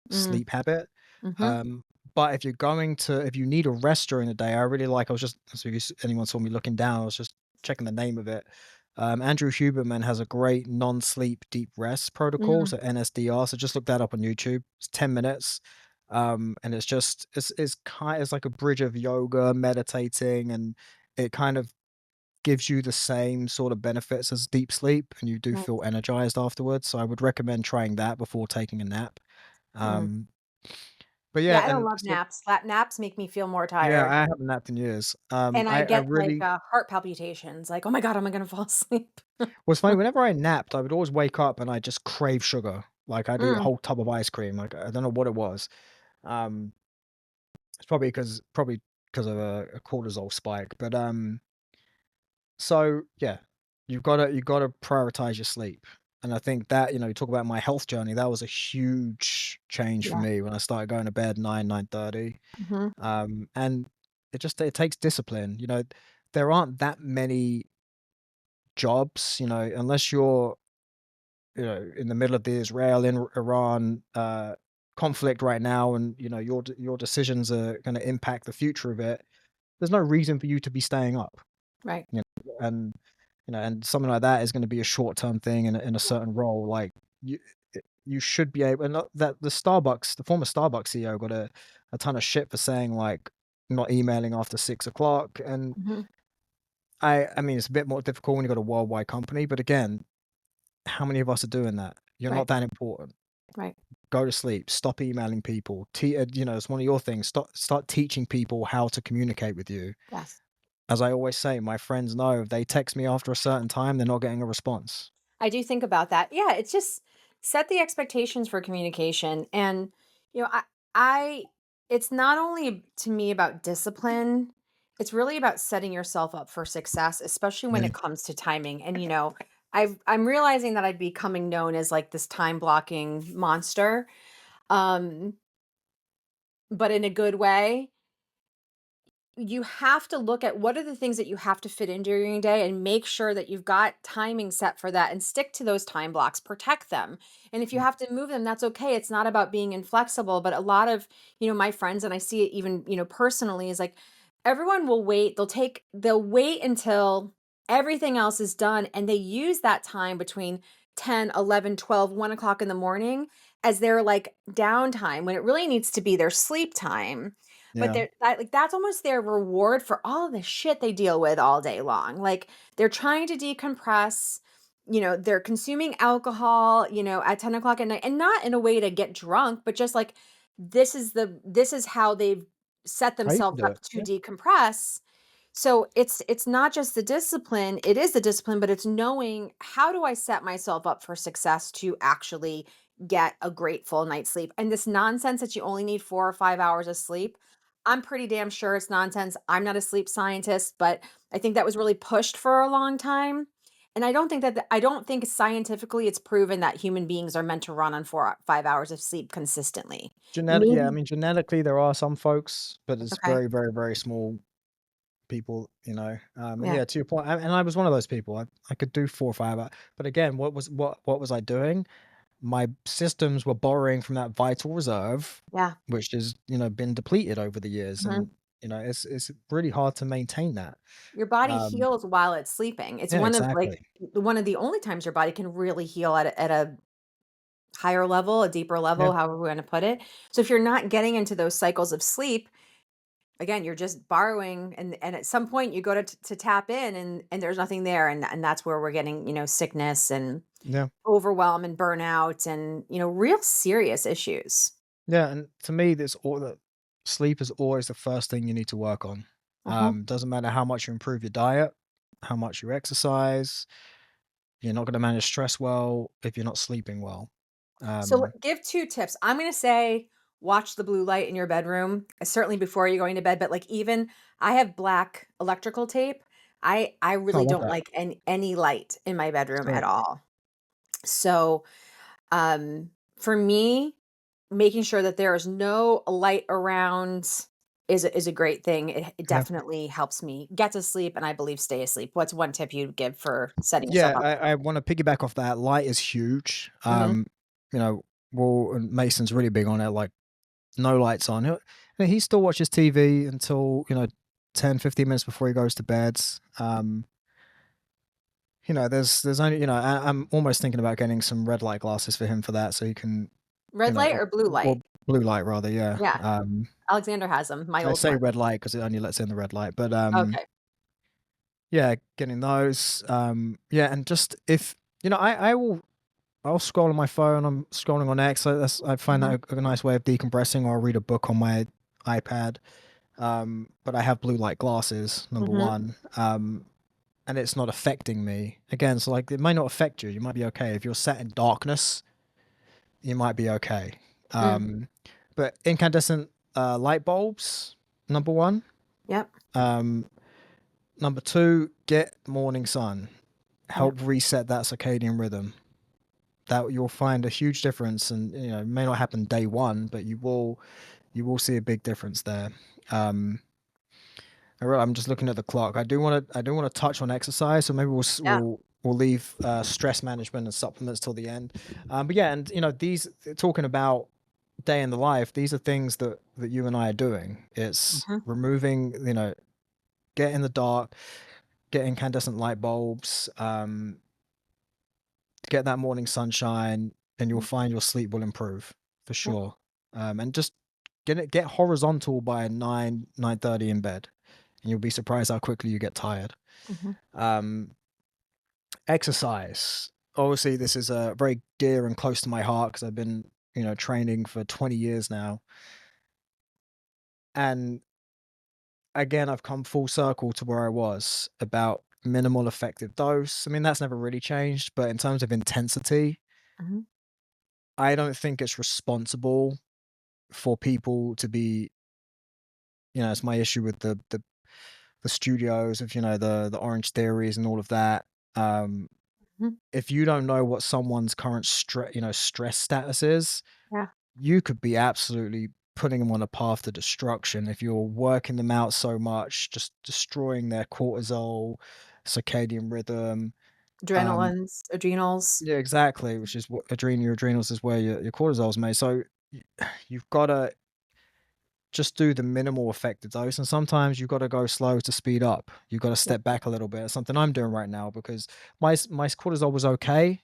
Mm. sleep habit. Hmm. Um, but if you need a rest during the day, I was just so if anyone saw me looking down, I was just checking the name of it. Andrew Huberman has a great non-sleep deep rest protocol, Mm. so NSDR. So just look that up on YouTube. It's 10 minutes. And it's like a bridge of yoga, meditating, and it kind of gives you the same sort of benefits as deep sleep, and you do Nice. feel energized afterwards. So I would recommend trying that before taking a nap. Mm. Um, but Yeah, yeah, I don't and love so naps. Naps make me feel more yeah, tired. I haven't napped in years. And I I get, like, really heart palpitations, like, "Oh my god, am I gonna fall asleep?" was funny whenever I napped, I would always wake up and I just crave sugar. Like I'd eat a Mm, whole tub of ice cream. Like I don't know what it was. Um, it's probably because of a cortisol spike. But so yeah, you gotta prioritize your sleep. And I think that, you talk about my health journey, that was a huge change for yeah, me when I started going to bed 9:30. mhm, And it takes discipline. There aren't that many jobs, unless you're in the middle of the Israel and Iran conflict right now, and your decisions are going to impact the future of it. There's no reason for you to be staying up, Right. and and something like that is going to be a short term thing in a Yeah. certain role. Like you, you should be able. And that the former Starbucks CEO got a ton of shit for saying like not emailing after 6 o'clock, and Mhm. I mean it's a bit more difficult when you've got a worldwide company, but again, how many of us are doing that? You're Right. not that important. Right. Go to sleep. Stop emailing people. It's one of your things. Start teaching people how to communicate with you. Yes. As I always say, my friends know if they text me after a certain time, they're not getting a response. I do think about that. Yeah, it's just set the expectations for communication. And, you know, I it's not only to me about discipline, it's really about setting yourself up for success, especially when Yeah, it comes to timing. And, I'm realizing that I'd becoming known as like this time blocking monster. Um, but in a good way. You have to look at what are the things that you have to fit in during your day and make sure that you've got timing set for that and stick to those time blocks, protect them. And if you yeah, have to move them, that's okay. It's not about being inflexible, but a lot of, my friends, and I see it even, personally, is like everyone will wait. They'll wait until everything else is done. And they use that time between 10, 11, 12, 1 o'clock in the morning as their like downtime when it really needs to be their sleep time, but yeah. that's almost their reward for all the shit they deal with all day long. Like, they're trying to decompress, they're consuming alcohol, at 10 o'clock at night, and not in a way to get drunk, but just like this is how they've set How you can themselves do up it. to Yeah. decompress. So it's not just the discipline, it is the discipline, but it's knowing how do I set myself up for success to actually get a great full night's sleep. And this nonsense that you only need 4 or 5 hours of sleep, I'm pretty damn sure it's nonsense. I'm not a sleep scientist, but I think that was really pushed for a long time. And I don't think scientifically it's proven that human beings are meant to run on 4 5 hours of sleep consistently. Yeah, I Maybe. mean, genetically, there are some folks, but it's Okay. very, very, very small people, and Yeah. yeah, to your point, and I was one of those people. I could do 4 or 5 hours, but again, what was I doing? My systems were borrowing from that vital reserve, Yeah. which has been depleted over the years, Mhm. and it's really hard to maintain that. Your body Um, heals while it's sleeping. It's yeah, one of exactly. like one of the only times your body can really heal at a higher level, a deeper Yeah, level, however we want to put it. So if you're not getting into those cycles of sleep, again, you're just borrowing, and at some point you go to tap in, and there's nothing there, and that's where we're getting, sickness and yeah, overwhelm and burnout and, real serious issues. yeah. And to me, this all that sleep is always the first thing you need to work on. Mhm. Doesn't matter how much you improve your diet, how much you exercise. You're not going to manage stress well if you're not sleeping well. So Um, give 2 tips. I'm gonna say watch the blue light in your bedroom, certainly before you're going to bed, but, like, even I have black electrical tape. I I really love don't that. like any light in my bedroom at Great. all. So, for me, making sure that there is no light around is a great thing. It Yeah. definitely helps me get to sleep and I believe stay asleep. What's one tip you'd give for setting yourself Yeah, up? I want to piggyback off that. Light is huge. Mhm. You know, and Mason's really big on it. Like, no lights on. He still watches TV until 10, 15 minutes before he goes to bed. There's only I'm almost thinking about getting some red light glasses for him for that, so he can you Red know, light or, or blue or light? blue light rather. Yeah. Yeah, Alexander has them, my I old say one. red light because it only lets in the red light, but Okay. yeah, getting those. Yeah, and just if I'll scroll on my phone. I'm scrolling on X. So I find Mhm. that a nice way of decompressing, or I'll read a book on my iPad. But I have blue light glasses, number Mhm. one. And it's not affecting me again. So like, it might not affect you. You might be okay if you're sat in darkness. You might be okay. Mm. Um, but incandescent light bulbs, number one. Yep. Um, Number two, get morning sun. Yep. Help reset that circadian rhythm. That you'll find a huge difference, and it may not happen day one, but you will see a big difference there. Um, I'm just looking at the clock. I do want to touch on exercise, so maybe we'll Yeah. we'll leave stress management and supplements till the end. But yeah, and these talking about day in the life, these are things that you and I are doing. It's Mhm. removing, get in the dark, get incandescent light bulbs, get that morning sunshine, and you'll Mhm. find your sleep will improve for Yep. sure. And just get horizontal by 9:30 in bed, and you'll be surprised how quickly you get tired. Mhm. Um, Exercise. Obviously, this is very dear and close to my heart because I've been, training for 20 years now. And again, I've come full circle to where I was about minimal effective dose. I mean, that's never really changed, but in terms of intensity, Mhm. I don't think it's responsible for people to be, it's my issue with the studios of, the Orange Theories and all of that. Um, Mhm. if you don't know what someone's current stress status is, Yeah. you could be absolutely putting them on a path to destruction if you're working them out so much, just destroying their cortisol, circadian rhythm. Um, Adrenals. yeah, exactly, which is what your adrenals is where your cortisol is made. So you've got to just do the minimal effective dose, and sometimes you've got to go slow to speed up. You've got to Yeah. step back a little bit. It's something I'm doing right now because my cortisol was okay.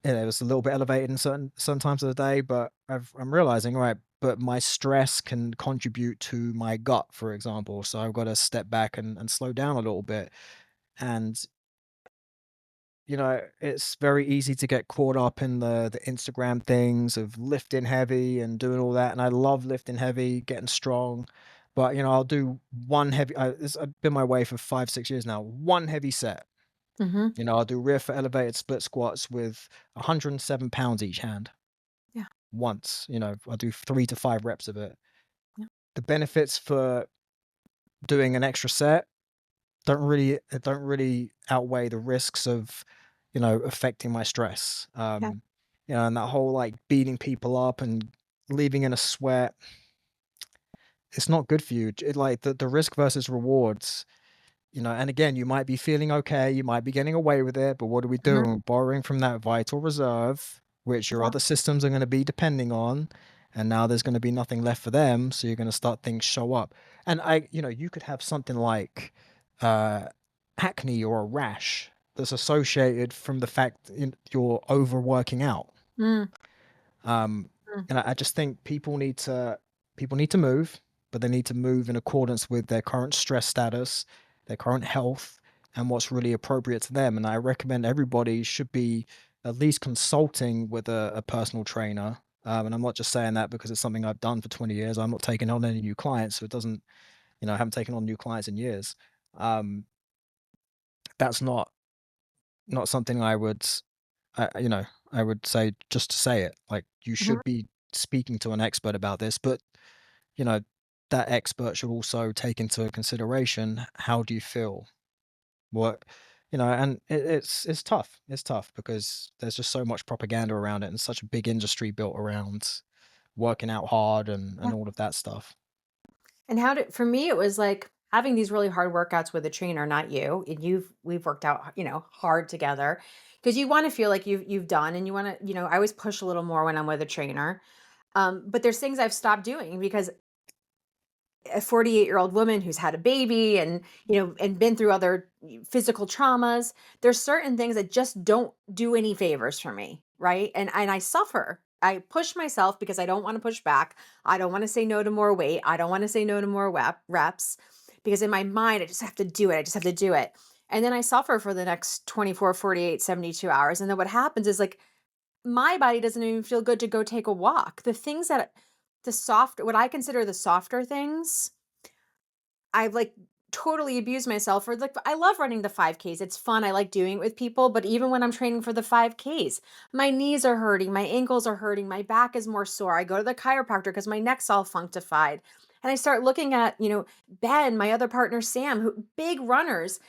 Yeah, it was a little bit elevated in certain times of the day, but I'm realizing, right, but my stress can contribute to my gut, for example. So I've got to step back and slow down a little bit. And, it's very easy to get caught up in the Instagram things of lifting heavy and doing all that. And I love lifting heavy, getting strong. But, I'll do one heavy, I've been my way for 5, 6 years now, one heavy set. Mhm. I'll do rear foot elevated split squats with 107 pounds each hand. Yeah. Once, I do 3 to 5 reps of it. Yeah. The benefits for doing an extra set don't really outweigh the risks of, affecting my stress. Yeah. And that whole, like, beating people up and leaving in a sweat, it's not good for you. Like, the risk versus rewards. And again, you might be feeling okay, you might be getting away with it, but what are we Mhm. doing? Borrowing from that vital reserve, which your Yeah. other systems are going to be depending on, and now there's going to be nothing left for them, so you're going to start things show up. And you could have something like uh, acne or a rash that's associated from the fact you're overworking out. Mm. Um, Mm. and I just think people need to move, but they need to move in accordance with their current stress status, their current health, and what's really appropriate to them. And I recommend everybody should be at least consulting with a personal trainer. And I'm not just saying that because it's something I've done for 20 years. I'm not taking on any new clients, so it doesn't, I haven't taken on new clients in years. Um, that's not something I would I would say just to say it, like, you Mhm. should be speaking to an expert about this, but, you know, that expert should also take into consideration, how do you feel? What and it's tough. It's tough because there's just so much propaganda around it and such a big industry built around working out hard and Yeah. all of that stuff. And how did for me, it was like having these really hard workouts with a trainer, not you. And we've worked out, hard together because you want to feel like you've done and you want to, I always push a little more when I'm with a trainer. But there's things I've stopped doing because a 48-year-old woman who's had a baby and and been through other physical traumas, there's certain things that just don't do any favors for me, right? And I suffer. I push myself because I don't want to push back. I don't want to say no to more weight. I don't want to say no to more reps because in my mind I just have to do it. I just have to do it. And then I suffer for the next 24, 48, 72 hours, and then what happens is, like, my body doesn't even feel good to go take a walk. The things that the soft what I consider the softer things, I've, like, totally abused myself for, like, I love running the 5Ks, it's fun, I like doing it with people, but even when I'm training for the 5Ks, my knees are hurting, my ankles are hurting, my back is more sore, I go to the chiropractor because my neck's all functified, and I start looking at, Ben, my other partner, Sam, who big runners,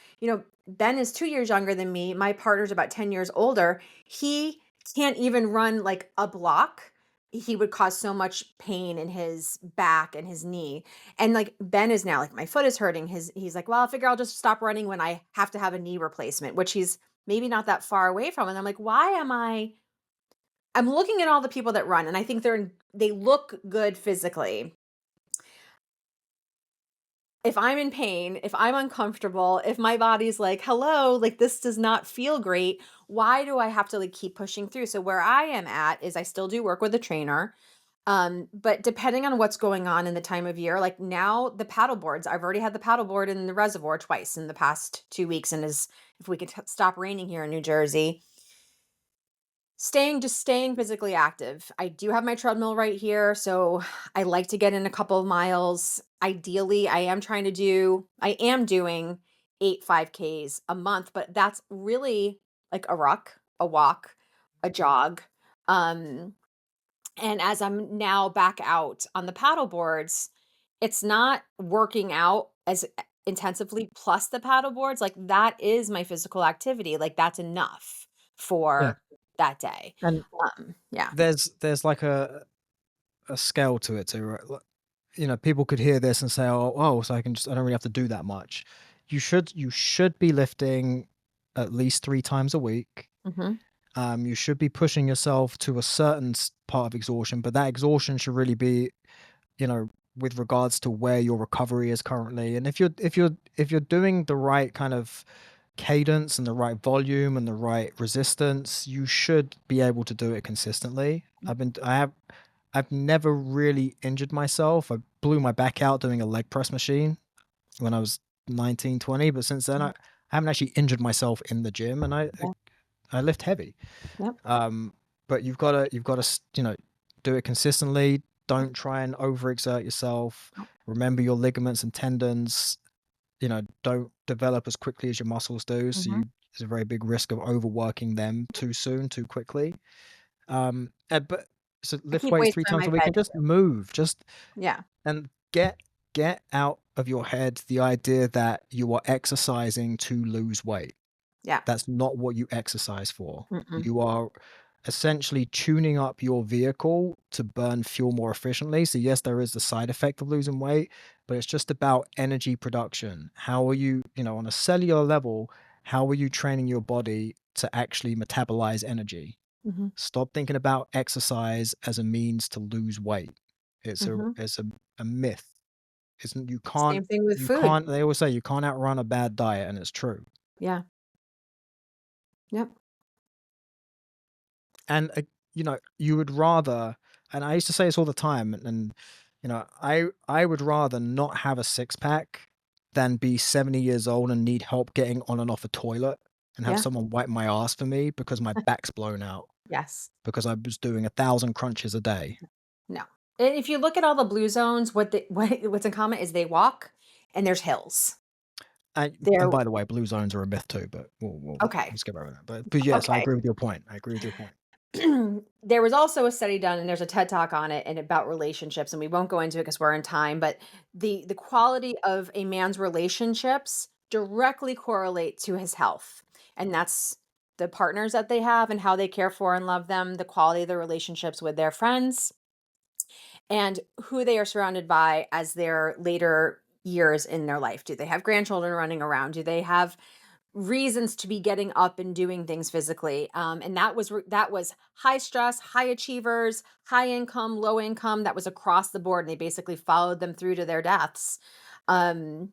Ben is 2 years younger than me, my partner's about 10 years older, he can't even run, like, a block he would cause so much pain in his back and his knee. And like Ben is now like, my foot is hurting. He's like, well, I figure I'll just stop running when I have to have a knee replacement, which he's maybe not that far away from. And I'm like, why am I'm looking at all the people that run and I think they look good physically. If I'm in pain, if I'm uncomfortable, if my body's like, hello, like this does not feel great, why do I have to like keep pushing through? So where I am at is I still do work with a trainer. But depending on what's going on in the time of year, like now the paddle boards, I've already had the paddle board in the reservoir twice in the past 2 weeks. And as if we could stop raining here in New Jersey, staying physically active. I do have my treadmill right here, so I like to get in a couple of miles. Ideally, I am doing 8 5Ks a month, but that's really like a ruck, a walk, a jog. Um and as I'm now back out on the paddle boards, it's not working out as intensively plus the paddle boards. Like that is my physical activity. Like that's enough Yeah. for that day. And Yeah. there's like a scale to it too, right? People could hear this and say, "Oh, so I don't really have to do that much." You should be lifting at least 3 times a week. Hmm. You should be pushing yourself to a certain part of exhaustion, but that exhaustion should really be, you know, with regards to where your recovery is currently. And if you're doing the right kind of cadence and the right volume and the right resistance, you should be able to do it consistently. I've never really injured myself. I blew my back out doing a leg press machine when I was 19, 20, but since then I haven't actually injured myself in the gym, and I, Yeah. I lift heavy. Yep. Um, but you've got to do it consistently. Don't try and overexert yourself. Remember your ligaments and tendons, don't develop as quickly as your muscles do. So Hmm. there's a very big risk of overworking them too soon, too quickly. But so I lift keep weights weights 3 on times my a week bed and just too. move. Just Yeah. and get out of your head the idea that you are exercising to lose weight. Yeah. That's not what you exercise for. Mm-mm. You are essentially tuning up your vehicle to burn fuel more efficiently. So yes, there is the side effect of losing weight, but it's just about energy production. How are you, on a cellular level, how are you training your body to actually metabolize energy? Hmm. Stop thinking about exercise as a means to lose weight. It's a Hmm. it's a myth. Isn't Same thing with you food. can't they always say you can't outrun a bad diet, and it's true. Yeah. Yep. And, you would rather, and I used to say this all the time, and, I would rather not have a six pack than be 70 years old and need help getting on and off a toilet and have Yeah. someone wipe my ass for me because my back's blown out Yes. because I was doing 1,000 crunches a day. No. And if you look at all the blue zones, what's in common is they walk and there's hills. And They're by the way, blue zones are a myth too, but okay. we'll skip over that. But yes, I Okay. agree with your point. I agree with your point. There was also a study done and there's a TED talk on it and about relationships and we won't go into it because we're in time, but the quality of a man's relationships directly correlate to his health. And that's the partners that they have and how they care for and love them, the quality of the relationships with their friends, and who they are surrounded by as their later years in their life. Do they have grandchildren running around? Do they have reasons to be getting up and doing things physically? And that was high stress, high achievers, high income, low income. That was across the board, and they basically followed them through to their deaths. Um,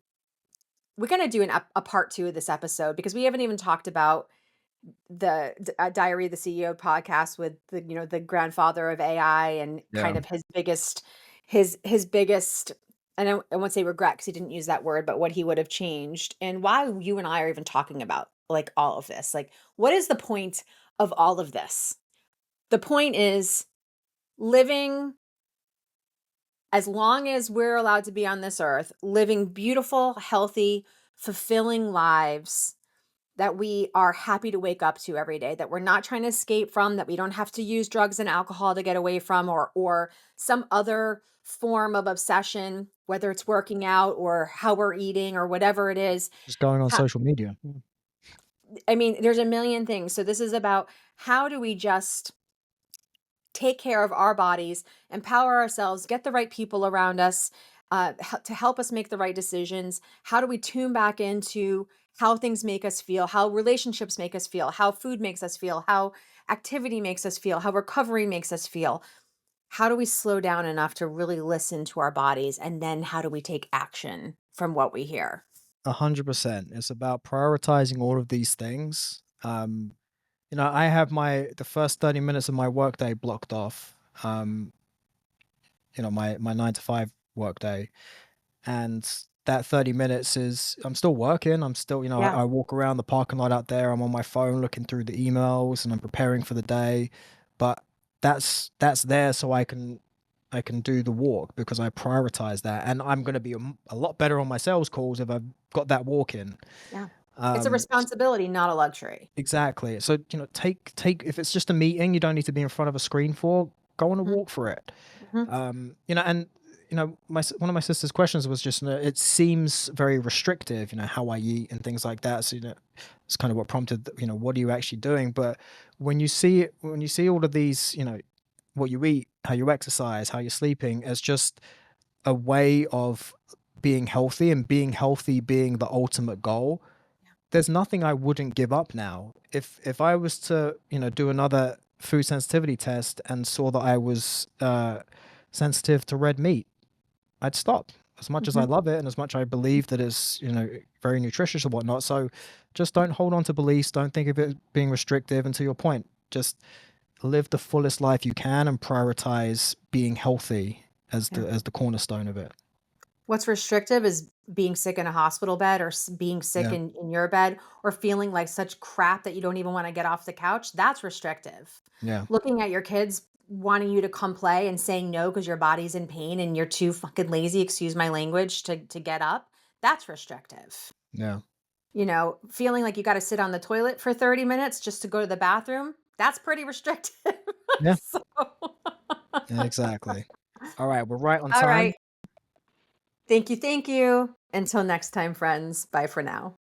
we're gonna do a part two of this episode because we haven't even talked about Diary of the CEO podcast with the grandfather of AI and Yeah. kind of his biggest, and I won't say regret because he didn't use that word, but what he would have changed and why you and I are even talking about like all of this. Like, what is the point of all of this? The point is living as long as we're allowed to be on this earth, living beautiful, healthy, fulfilling lives that we are happy to wake up to every day, that we're not trying to escape from, that we don't have to use drugs and alcohol to get away from, or some other form of obsession, whether it's working out or how we're eating or whatever it is. Just going on Ha- social media. I mean, there's a million things. So this is about how do we just take care of our bodies, empower ourselves, get the right people around us to help us make the right decisions? How do we tune back into how things make us feel, how relationships make us feel, how food makes us feel, how activity makes us feel, how recovery makes us feel? How do we slow down enough to really listen to our bodies? And then how do we take action from what we hear? 100%. It's about prioritizing all of these things. I have the first 30 minutes of my workday blocked off. Um, my 9 to 5 workday, and that 30 minutes is I'm still working. I'm still, Yeah. I walk around the parking lot out there. I'm on my phone looking through the emails and I'm preparing for the day, but that's there so I can do the walk because I prioritize that, and I'm going to be a lot better on my sales calls if I've got that walk in. Yeah. It's a Um, responsibility, not a luxury. exactly. So take if it's just a meeting, you don't need to be in front of a screen for. Go on a Hmm. walk for it. Hmm. And one of my sister's questions was just, it seems very restrictive, how I eat and things like that. So, it's kind of what prompted, what are you actually doing? But when you see all of these, what you eat, how you exercise, how you're sleeping, as just a way of being healthy, and being healthy being the ultimate goal, there's nothing I wouldn't give up now. If I was to, do another food sensitivity test and saw that I was sensitive to red meat, I'd stop. As much as I Hmm. love it and as much I believe that it's, very nutritious and whatnot. So just don't hold on to beliefs. Don't think of it being restrictive. And to your point, just live the fullest life you can and prioritize being healthy as Yeah. the cornerstone of it. What's restrictive is being sick in a hospital bed or being sick Yeah. in your bed or feeling like such crap that you don't even want to get off the couch. That's restrictive. Yeah. Looking at your kids wanting you to come play and saying no because your body's in pain and you're too fucking lazy, excuse my language, to get up. That's restrictive. Yeah. Feeling like you got to sit on the toilet for 30 minutes just to go to the bathroom. That's pretty restrictive. Yeah. So, Exactly. All right. We're right on all time. right. Thank you. Thank you. Until next time, friends. Bye for now.